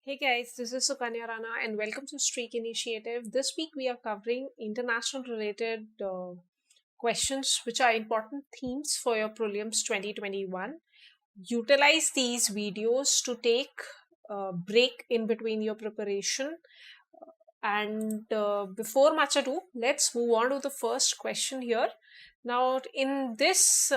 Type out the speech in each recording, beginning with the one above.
Hey guys, this is Sukanya Rana and welcome to Streak Initiative. This week we are covering international related questions which are important themes for your prelims 2021. Utilize these videos to take a break in between your preparation. And before much ado, let's move on to the first question here. Now, in this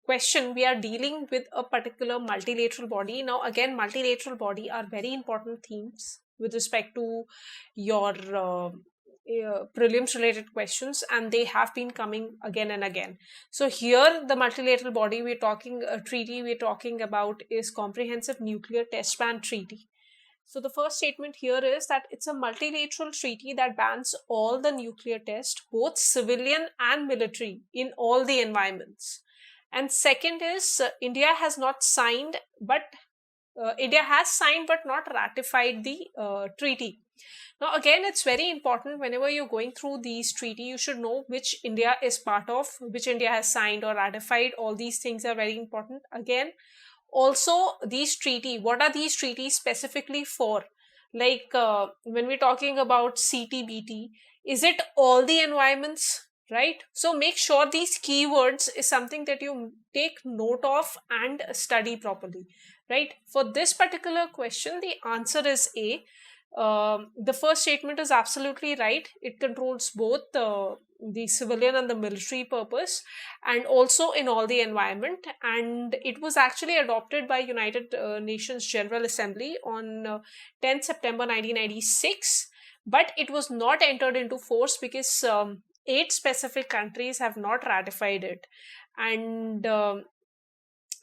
question, we are dealing with a particular multilateral body. Now, again, multilateral body are very important themes with respect to your prelims related questions, and they have been coming again and again. So, here, the multilateral body we're talking, treaty we're talking about is Comprehensive Nuclear Test Ban Treaty. So the first statement here is that it's a multilateral treaty that bans all the nuclear tests, both civilian and military, in all the environments. And second is India has not signed, but India has signed but not ratified the treaty. Now, again, it's very important whenever you're going through these treaty, you should know which India is part of, which India has signed or ratified. All these things are very important. Again, also these treaty, what are these treaties specifically for? Like when we're talking about CTBT, is it all the environments, right? So make sure these keywords is something that you take note of and study properly, right? For this particular question, the answer is A. The first statement is absolutely right. It controls both the civilian and the military purpose, and also in all the environment. And it was actually adopted by United Nations General Assembly on 10 September 1996, but it was not entered into force because 8 specific countries have not ratified it. And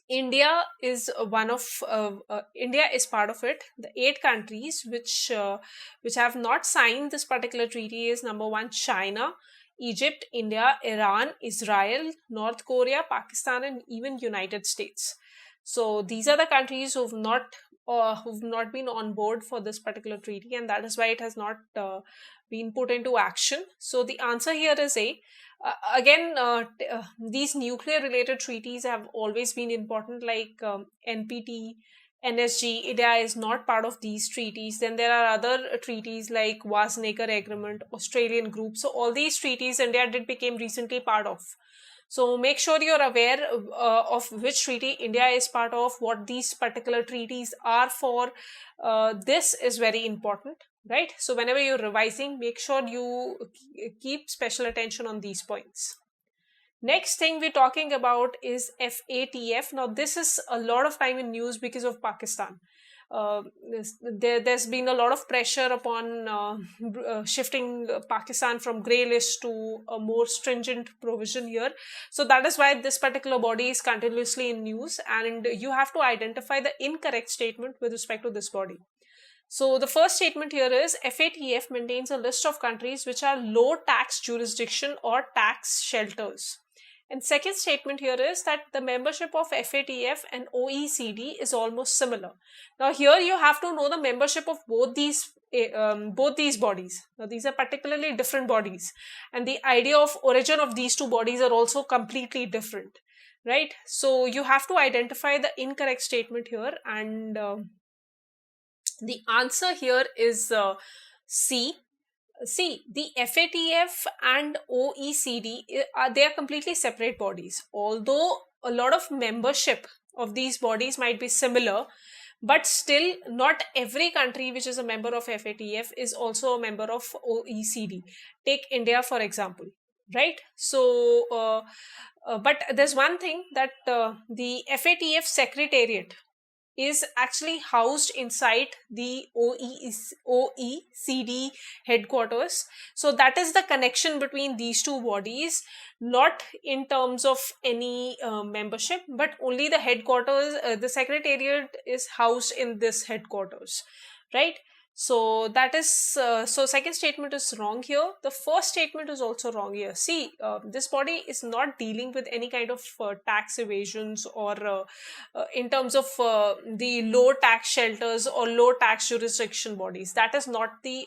India is India is part of it. The 8 countries which have not signed this particular treaty is number one, China, Egypt, India, Iran, Israel, North Korea, Pakistan, and even United States. So these are the countries who've not been on board for this particular treaty, and that is why it has not been put into action. So the answer here is A. These nuclear related treaties have always been important, like NPT, NSG. India is not part of these treaties. Then there are other treaties like Wasnaker Agreement, Australian Group. So all these treaties India did became recently part of. So make sure you're aware of which treaty India is part of, what these particular treaties are for. This is very important, right? So whenever you're revising, make sure you keep special attention on these points. Next thing we're talking about is FATF. Now, this is a lot of time in news because of Pakistan. There's been a lot of pressure upon shifting Pakistan from grey list to a more stringent provision here. So that is why this particular body is continuously in news, and you have to identify the incorrect statement with respect to this body. So the first statement here is FATF maintains a list of countries which are low tax jurisdiction or tax shelters. And second statement here is that the membership of FATF and OECD is almost similar. Now here you have to know the membership of both these bodies. Now these are particularly different bodies, and the idea of origin of these two bodies are also completely different, right? So you have to identify the incorrect statement here, and the answer here is C. See, the FATF and OECD, they are completely separate bodies. Although a lot of membership of these bodies might be similar, but still not every country which is a member of FATF is also a member of OECD. Take India, for example, right? So, but there's one thing that the FATF secretariat is actually housed inside the OECD headquarters. So that is the connection between these two bodies, not in terms of any membership, but only the headquarters, the secretariat is housed in this headquarters, right? So that is so second statement is wrong here. The first statement is also wrong here. See, this body is not dealing with any kind of tax evasions or in terms of the low tax shelters or low tax jurisdiction bodies. That is not the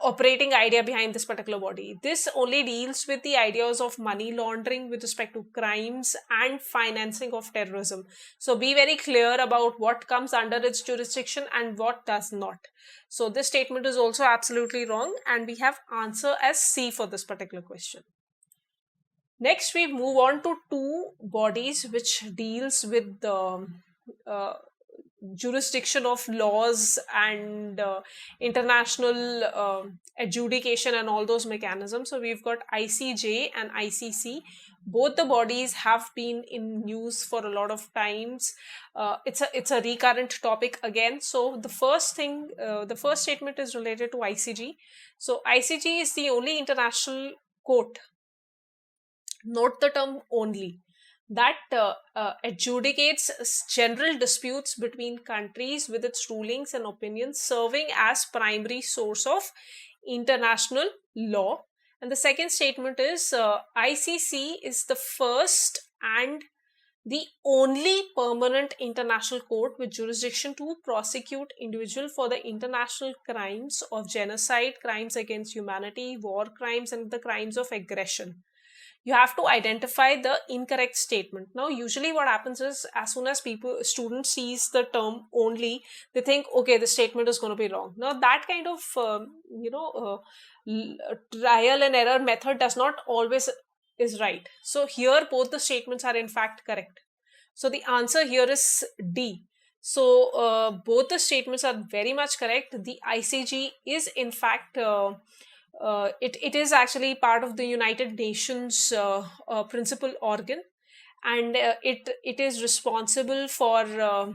operating idea behind this particular body. This only deals with the ideas of money laundering with respect to crimes and financing of terrorism. So be very clear about what comes under its jurisdiction and what does not. So this statement is also absolutely wrong, and we have answer as C for this particular question. Next, we move on to two bodies which deals with the jurisdiction of laws and international adjudication and all those mechanisms. So we've got ICJ and ICC. Both the bodies have been in news for a lot of times. It's a recurrent topic again. So the first statement is related to ICJ. So ICJ is the only international court, note the term only, that adjudicates general disputes between countries with its rulings and opinions, serving as primary source of international law. And the second statement is ICC is the first and the only permanent international court with jurisdiction to prosecute individual for the international crimes of genocide, crimes against humanity, war crimes, and the crimes of aggression. You have to identify the incorrect statement. Now, usually what happens is, as soon as student sees the term only, they think, okay, the statement is going to be wrong. Now, that kind of, trial and error method does not always is right. So here, both the statements are in fact correct. So the answer here is D. So both the statements are very much correct. The ICJ is in fact it is actually part of the United Nations principal organ, and it is responsible for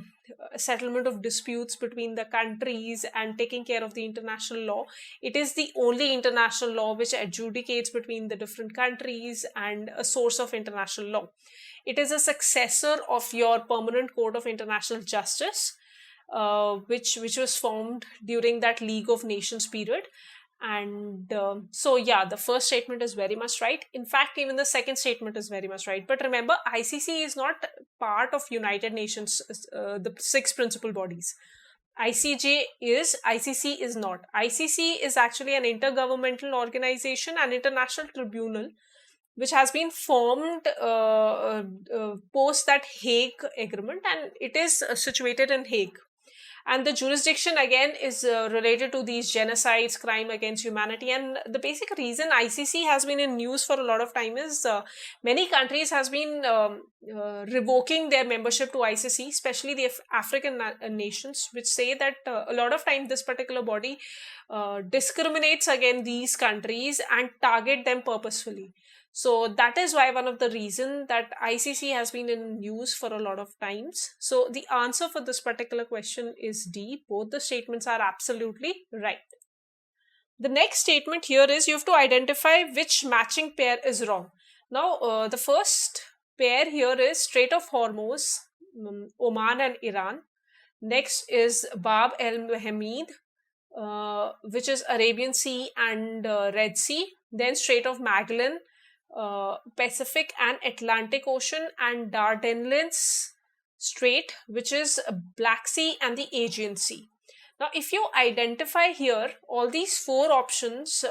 settlement of disputes between the countries and taking care of the international law. It is the only international law which adjudicates between the different countries and a source of international law. It is a successor of your Permanent Court of International Justice, which was formed during that League of Nations period. And so yeah, the first statement is very much right. In fact, even the second statement is very much right. But remember, ICC is not part of United Nations, the 6 principal bodies. ICC is not. ICC is actually an intergovernmental organization, an international tribunal, which has been formed post that Hague Agreement, and it is situated in Hague. And the jurisdiction again is related to these genocides, crime against humanity. And the basic reason ICC has been in news for a lot of time is many countries has been revoking their membership to ICC, especially the African nations, which say that a lot of time this particular body discriminates against these countries and target them purposefully. So that is why one of the reason that ICC has been in news for a lot of times. So the answer for this particular question is D. Both the statements are absolutely right. The next statement here is you have to identify which matching pair is wrong. Now, the first pair here is Strait of Hormuz, Oman and Iran. Next is Bab el-Hamid, which is Arabian Sea and Red Sea. Then Strait of Magellan, Pacific and Atlantic Ocean, and Dardanelles Strait, which is Black Sea and the Aegean Sea. Now, if you identify here, all these 4 options,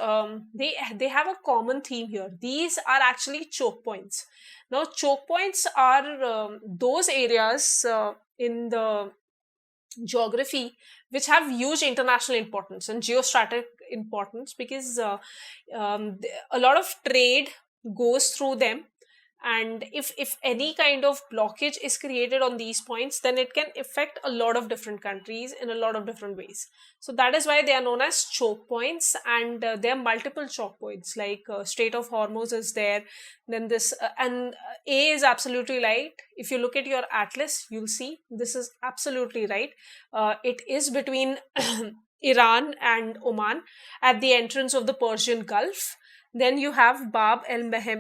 they have a common theme here. These are actually choke points. Now, choke points are those areas in the geography which have huge international importance and geostrategic importance, because a lot of trade goes through them, and if any kind of blockage is created on these points, then it can affect a lot of different countries in a lot of different ways. So that is why they are known as choke points, and there are multiple choke points, like Strait of Hormuz is there. Then this and A is absolutely right. If you look at your atlas, you'll see this is absolutely right. It is between Iran and Oman at the entrance of the Persian Gulf. Then you have Bab el-Mahmid,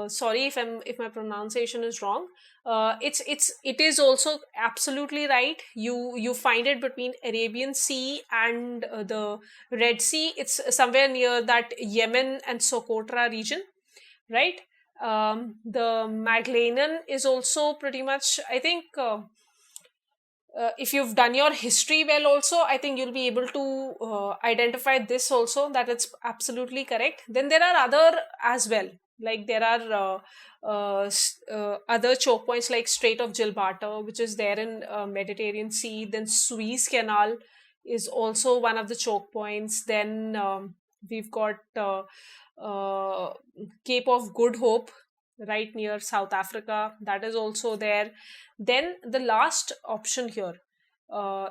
Sorry if my pronunciation is wrong. It is also absolutely right. You find it between Arabian Sea and the Red Sea. It's somewhere near that Yemen and Socotra region, right? The Magellanan is also pretty much, I think, if you've done your history well also, I think you'll be able to identify this also, that it's absolutely correct. Then there are other as well, like there are other choke points like Strait of Gibraltar, which is there in Mediterranean Sea. Then Suez Canal is also one of the choke points. Then we've got uh, Cape of Good Hope right near South Africa, that is also there. Then the last option here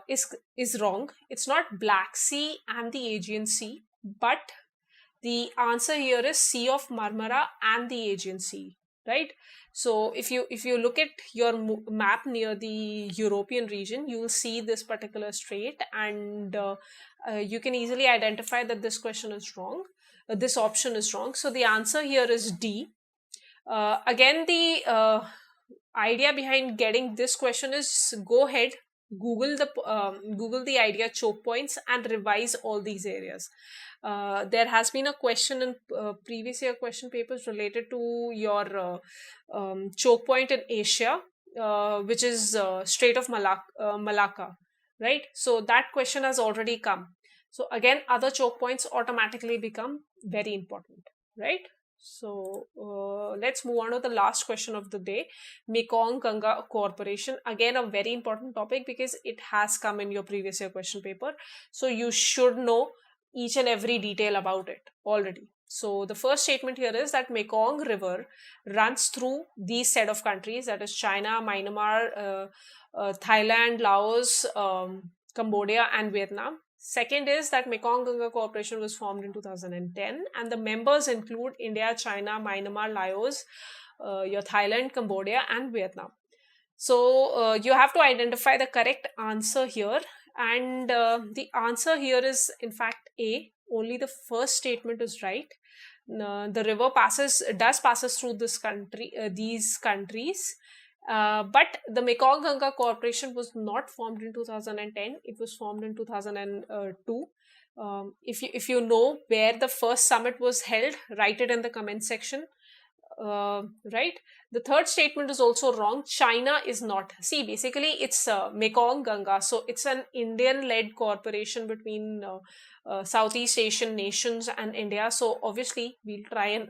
is wrong. It's not Black Sea and the Aegean Sea, but the answer here is Sea of Marmara and the Aegean Sea, right? So if you look at your map near the European region, you will see this particular strait, and you can easily identify that this question is wrong. This option is wrong. So the answer here is D. Again, the idea behind getting this question is go ahead, Google the idea choke points and revise all these areas. There has been a question in previous year question papers related to your choke point in Asia, which is Strait of Malacca, right? So that question has already come. So again, other choke points automatically become very important, right? So let's move on to the last question of the day. Mekong Ganga Corporation. Again, a very important topic because it has come in your previous year question paper. So you should know each and every detail about it already. So the first statement here is that Mekong River runs through these set of countries, that is China, Myanmar, Thailand, Laos, Cambodia and Vietnam. Second is that Mekong Ganga Corporation was formed in 2010, and the members include India, China, Myanmar, Laos, your Thailand, Cambodia and Vietnam. So you have to identify the correct answer here, and the answer here is in fact A. Only the first statement is right. The river passes through this country, these countries. But the Mekong Ganga Corporation was not formed in 2010. It was formed in 2002. If you know where the first summit was held, write it in the comment section. Right. The third statement is also wrong. China is not. See, basically it's Mekong Ganga. So it's an Indian-led corporation between Southeast Asian nations and India. So obviously we'll try and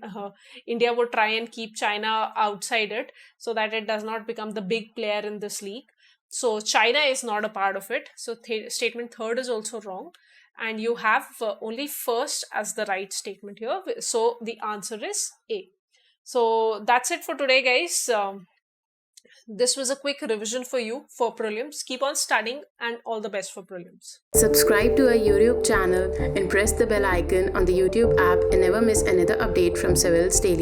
India would try and keep China outside it so that it does not become the big player in this league. So China is not a part of it. So statement third is also wrong. And you have only first as the right statement here. So the answer is A. So that's it for today, guys. This was a quick revision for you for prelims. Keep on studying and all the best for prelims. Subscribe to our YouTube channel and press the bell icon on the YouTube app and never miss another update from Civils Daily.